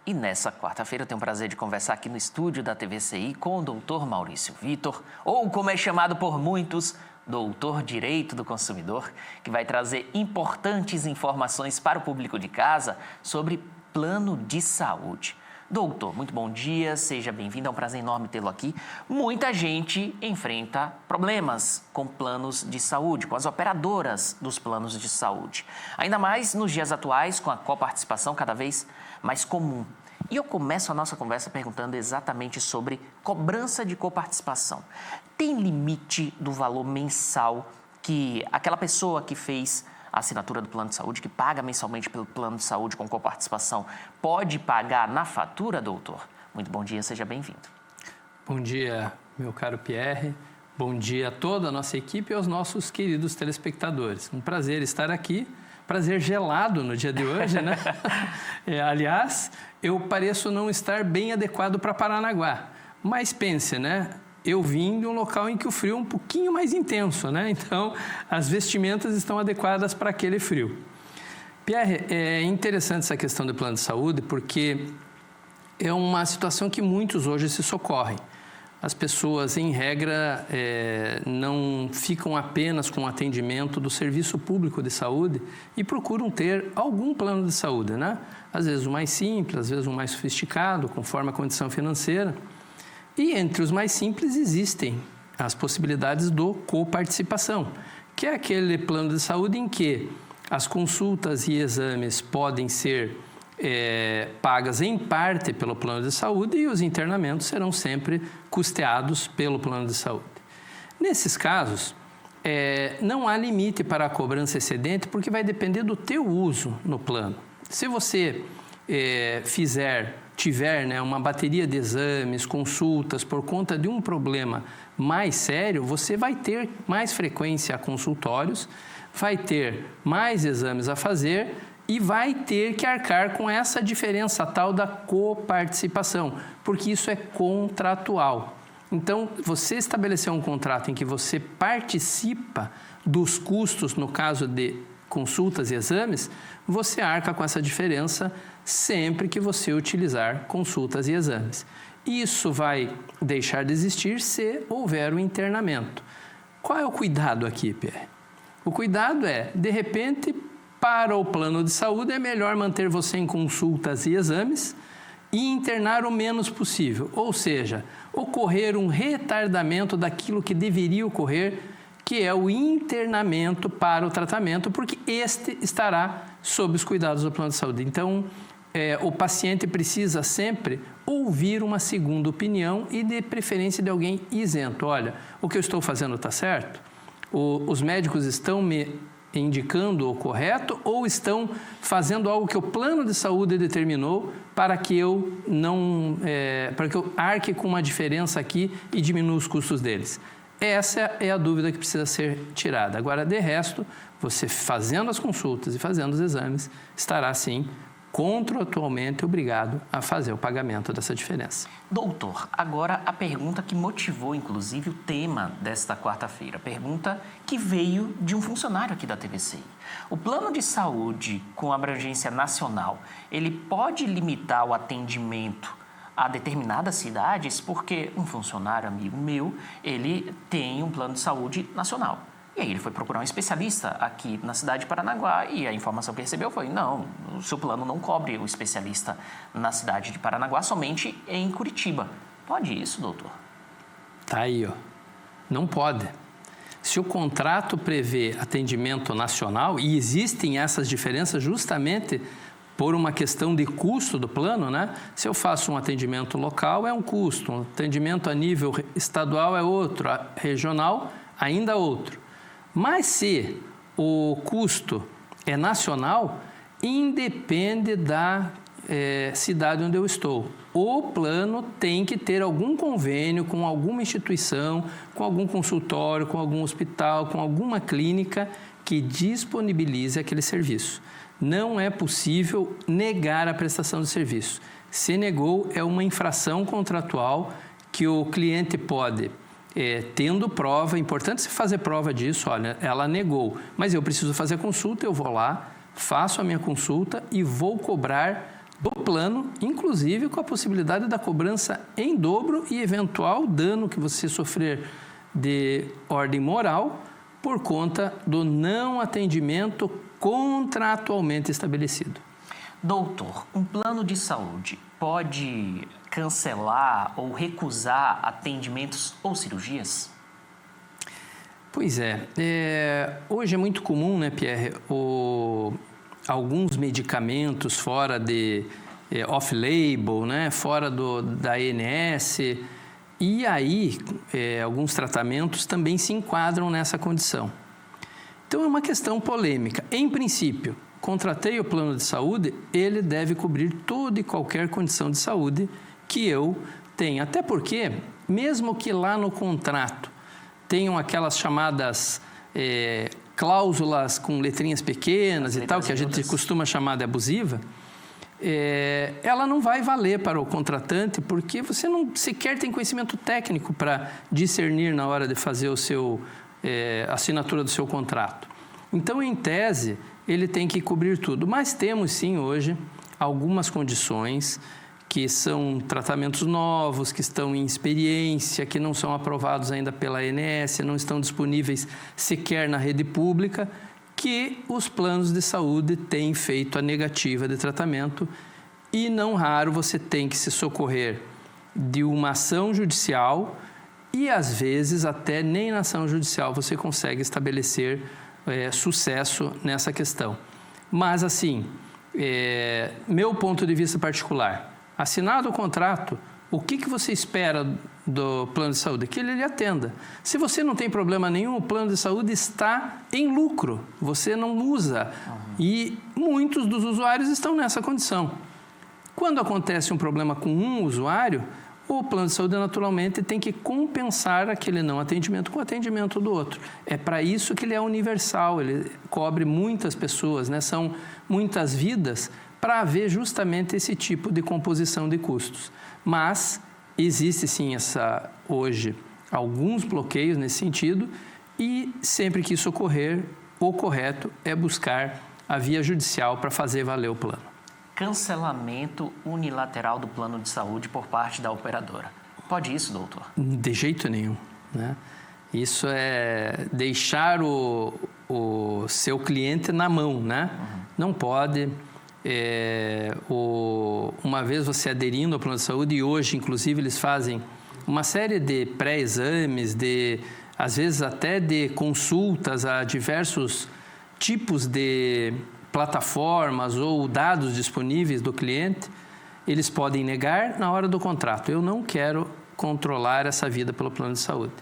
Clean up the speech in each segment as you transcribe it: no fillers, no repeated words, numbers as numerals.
E nessa quarta-feira eu tenho o prazer de conversar aqui no estúdio da TVCI com o doutor Maurício Vitor, ou como é chamado por muitos, doutor Direito do Consumidor, que vai trazer importantes informações para o público de casa sobre plano de saúde. Doutor, muito bom dia, seja bem-vindo, é um prazer enorme tê-lo aqui. Muita gente enfrenta problemas com planos de saúde, com as operadoras dos planos de saúde. Ainda mais nos dias atuais, com a coparticipação cada vez mais comum. E eu começo a nossa conversa perguntando exatamente sobre cobrança de coparticipação. Tem limite do valor mensal que aquela pessoa que fez a assinatura do plano de saúde, que paga mensalmente pelo plano de saúde com coparticipação, pode pagar na fatura, doutor? Muito bom dia, seja bem-vindo. Bom dia, meu caro Pierre. Bom dia a toda a nossa equipe e aos nossos queridos telespectadores. Um prazer estar aqui. Prazer gelado no dia de hoje, né? Aliás, eu pareço não estar bem adequado para Paranaguá. Mas pense, né? Eu vim de um local em que o frio é um pouquinho mais intenso, né? Então, as vestimentas estão adequadas para aquele frio. Pierre, é interessante essa questão do plano de saúde porque é uma situação que muitos hoje se socorrem. As pessoas, em regra, não ficam apenas com o atendimento do serviço público de saúde e procuram ter algum plano de saúde, né? Às vezes o mais simples, às vezes o mais sofisticado, conforme a condição financeira. E entre os mais simples existem as possibilidades do coparticipação, que é aquele plano de saúde em que as consultas e exames podem ser pagas em parte pelo plano de saúde e os internamentos serão sempre custeados pelo plano de saúde. Nesses casos, não há limite para a cobrança excedente porque vai depender do teu uso no plano. Se você tiver, né, uma bateria de exames, consultas por conta de um problema mais sério, você vai ter mais frequência a consultórios, vai ter mais exames a fazer e vai ter que arcar com essa diferença tal da coparticipação, porque isso é contratual. Então, você estabeleceu um contrato em que você participa dos custos, no caso de consultas e exames, você arca com essa diferença sempre que você utilizar consultas e exames. Isso vai deixar de existir se houver um internamento. Qual é o cuidado aqui, Pierre? O cuidado é, de repente, para o plano de saúde é melhor manter você em consultas e exames e internar o menos possível. Ou seja, ocorrer um retardamento daquilo que deveria ocorrer, que é o internamento para o tratamento, porque este estará sob os cuidados do plano de saúde. Então, o paciente precisa sempre ouvir uma segunda opinião e, de preferência, de alguém isento. Olha, o que eu estou fazendo está certo? Os médicos estão me indicando o correto ou estão fazendo algo que o plano de saúde determinou para que eu arque com uma diferença aqui e diminua os custos deles? Essa é a dúvida que precisa ser tirada. Agora, de resto, você fazendo as consultas e fazendo os exames, estará, sim, contratualmente obrigado a fazer o pagamento dessa diferença. Doutor, agora a pergunta que motivou, inclusive, o tema desta quarta-feira. Pergunta que veio de um funcionário aqui da TVCI. O plano de saúde com abrangência nacional, ele pode limitar o atendimento a determinadas cidades? Porque um funcionário amigo meu, ele tem um plano de saúde nacional. E aí ele foi procurar um especialista aqui na cidade de Paranaguá e a informação que recebeu foi: não, o seu plano não cobre o especialista na cidade de Paranaguá, somente em Curitiba. Pode isso, doutor? Tá aí, ó. Não pode. Se o contrato prevê atendimento nacional, e existem essas diferenças justamente por uma questão de custo do plano, né? Se eu faço um atendimento local, é um custo, um atendimento a nível estadual é outro, regional ainda outro. Mas se o custo é nacional, independe da cidade onde eu estou. O plano tem que ter algum convênio com alguma instituição, com algum consultório, com algum hospital, com alguma clínica que disponibilize aquele serviço. Não é possível negar a prestação de serviço. Se negou, é uma infração contratual que o cliente pode, tendo prova, é importante você fazer prova disso, olha, ela negou, mas eu preciso fazer consulta, eu vou lá, faço a minha consulta e vou cobrar do plano, inclusive com a possibilidade da cobrança em dobro e eventual dano que você sofrer de ordem moral por conta do não atendimento contratualmente estabelecido. Doutor, um plano de saúde pode cancelar ou recusar atendimentos ou cirurgias? Pois é. Hoje é muito comum, né, Pierre, alguns medicamentos fora de off-label, né, fora da ANS, e aí alguns tratamentos também se enquadram nessa condição. Então é uma questão polêmica. Em princípio, contratei o plano de saúde, ele deve cobrir toda e qualquer condição de saúde que eu tenha. Até porque, mesmo que lá no contrato tenham aquelas chamadas cláusulas com letrinhas pequenas e tal, que a gente costuma chamar de abusiva, ela não vai valer para o contratante, porque você não sequer tem conhecimento técnico para discernir na hora de fazer a assinatura do seu contrato. Então, em tese, ele tem que cobrir tudo. Mas temos, sim, hoje, algumas condições que são tratamentos novos, que estão em experiência, que não são aprovados ainda pela ANS, não estão disponíveis sequer na rede pública, que os planos de saúde têm feito a negativa de tratamento e, não raro, você tem que se socorrer de uma ação judicial e, às vezes, até nem na ação judicial você consegue estabelecer sucesso nessa questão. Mas, assim, meu ponto de vista particular, assinado o contrato, o que você espera do plano de saúde? Que ele lhe atenda. Se você não tem problema nenhum, o plano de saúde está em lucro, você não usa. E muitos dos usuários estão nessa condição. Quando acontece um problema com um usuário, o plano de saúde naturalmente tem que compensar aquele não atendimento com o atendimento do outro. É para isso que ele é universal, ele cobre muitas pessoas, né? São muitas vidas para haver justamente esse tipo de composição de custos. Mas existe sim hoje alguns bloqueios nesse sentido e sempre que isso ocorrer, o correto é buscar a via judicial para fazer valer o plano. Cancelamento unilateral do plano de saúde por parte da operadora. Pode isso, doutor? De jeito nenhum, né? Isso é deixar o seu cliente na mão, né? Não pode. Uma vez você aderindo ao plano de saúde, e hoje, inclusive, eles fazem uma série de pré-exames, às vezes até de consultas a diversos tipos de plataformas ou dados disponíveis do cliente, eles podem negar na hora do contrato. Eu não quero controlar essa vida pelo plano de saúde.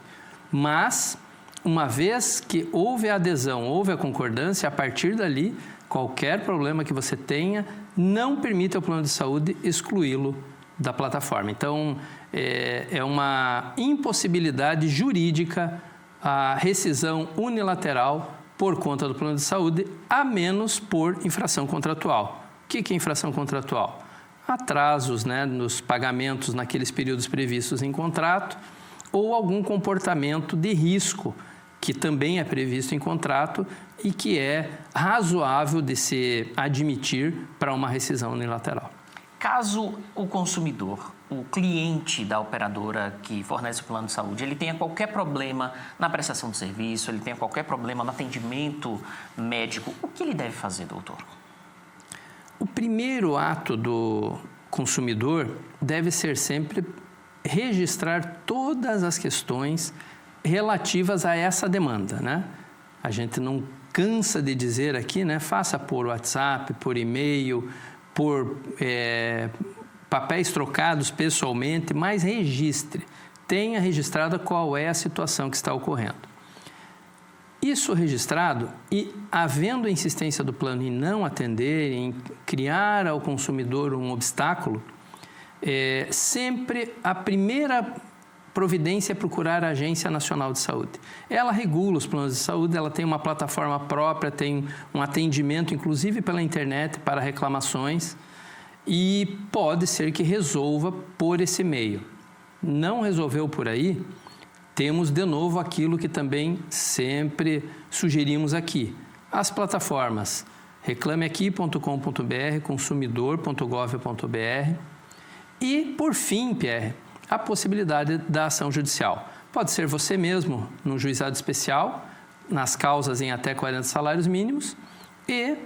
Mas, uma vez que houve a adesão, houve a concordância, a partir dali, qualquer problema que você tenha, não permite ao plano de saúde excluí-lo da plataforma. Então, é uma impossibilidade jurídica a rescisão unilateral por conta do plano de saúde, a menos por infração contratual. O que é infração contratual? Atrasos, né, nos pagamentos naqueles períodos previstos em contrato ou algum comportamento de risco que também é previsto em contrato e que é razoável de se admitir para uma rescisão unilateral. Caso o consumidor, o cliente da operadora que fornece o plano de saúde, ele tenha qualquer problema na prestação do serviço, ele tenha qualquer problema no atendimento médico, o que ele deve fazer, doutor? O primeiro ato do consumidor deve ser sempre registrar todas as questões relativas a essa demanda, né? A gente não cansa de dizer aqui, né? Faça por WhatsApp, por e-mail, por papéis trocados pessoalmente, mas registre, tenha registrado qual é a situação que está ocorrendo. Isso registrado e havendo a insistência do plano em não atender, em criar ao consumidor um obstáculo, sempre a primeira providência é procurar a Agência Nacional de Saúde. Ela regula os planos de saúde, ela tem uma plataforma própria, tem um atendimento, inclusive pela internet, para reclamações e pode ser que resolva por esse meio. Não resolveu por aí, temos de novo aquilo que também sempre sugerimos aqui. As plataformas reclameaqui.com.br, consumidor.gov.br. E, por fim, Pierre, a possibilidade da ação judicial. Pode ser você mesmo, no juizado especial, nas causas em até 40 salários mínimos e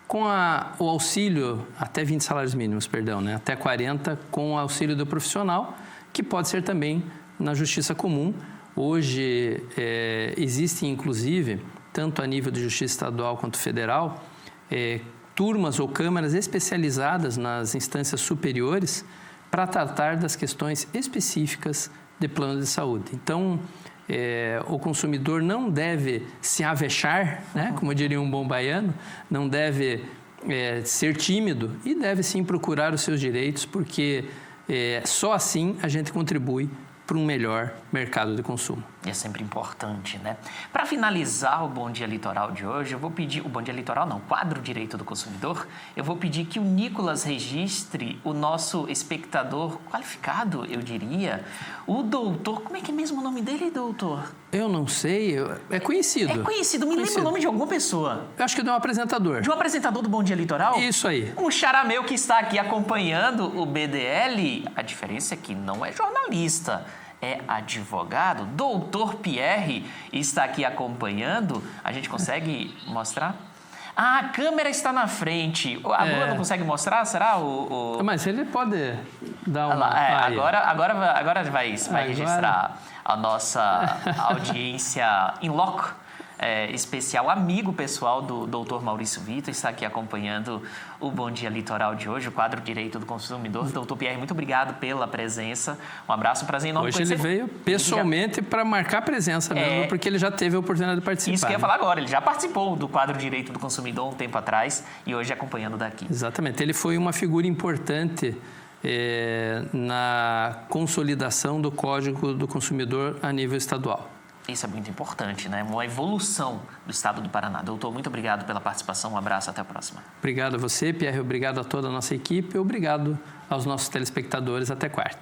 com o auxílio, até 20 salários mínimos, perdão, né? Até 40, com o auxílio do profissional, que pode ser também na justiça comum. Hoje, existem, inclusive, tanto a nível de justiça estadual quanto federal, turmas ou câmaras especializadas nas instâncias superiores para tratar das questões específicas de plano de saúde. Então, o consumidor não deve se avexar, né? Como diria um bom baiano, não deve ser tímido e deve sim procurar os seus direitos, porque só assim a gente contribui para um melhor mercado de consumo. É sempre importante, né? Para finalizar o Bom Dia Litoral de hoje, eu vou pedir... O Bom Dia Litoral não, quadro Direito do Consumidor. Eu vou pedir que o Nicolas registre o nosso espectador qualificado, eu diria. O doutor... Como é que é mesmo o nome dele, doutor? Eu não sei, é conhecido. É conhecido, me lembra o nome de alguma pessoa. Eu acho que de um apresentador. De um apresentador do Bom Dia Litoral? Isso aí. Um xará meu que está aqui acompanhando o BDL. A diferença é que não é jornalista, é advogado. Doutor Pierre está aqui acompanhando. A gente consegue mostrar? Ah, a câmera está na frente. A Bruna não consegue mostrar? Será? Mas ele pode dar uma... Agora vai registrar a nossa audiência in loco. Especial, amigo pessoal do doutor Maurício Vitor, está aqui acompanhando o Bom Dia Litoral de hoje, o quadro Direito do Consumidor. Doutor Pierre, muito obrigado pela presença. Um abraço, um prazer enorme. Hoje ele veio pessoalmente para marcar presença mesmo, porque ele já teve a oportunidade de participar. Isso que eu ia falar agora, ele já participou do quadro Direito do Consumidor um tempo atrás e hoje acompanhando daqui. Exatamente, ele foi uma figura importante na consolidação do Código do Consumidor a nível estadual. Isso é muito importante, né? Uma evolução do Estado do Paraná. Doutor, muito obrigado pela participação. Um abraço, até a próxima. Obrigado a você, Pierre. Obrigado a toda a nossa equipe. Obrigado aos nossos telespectadores. Até quarta.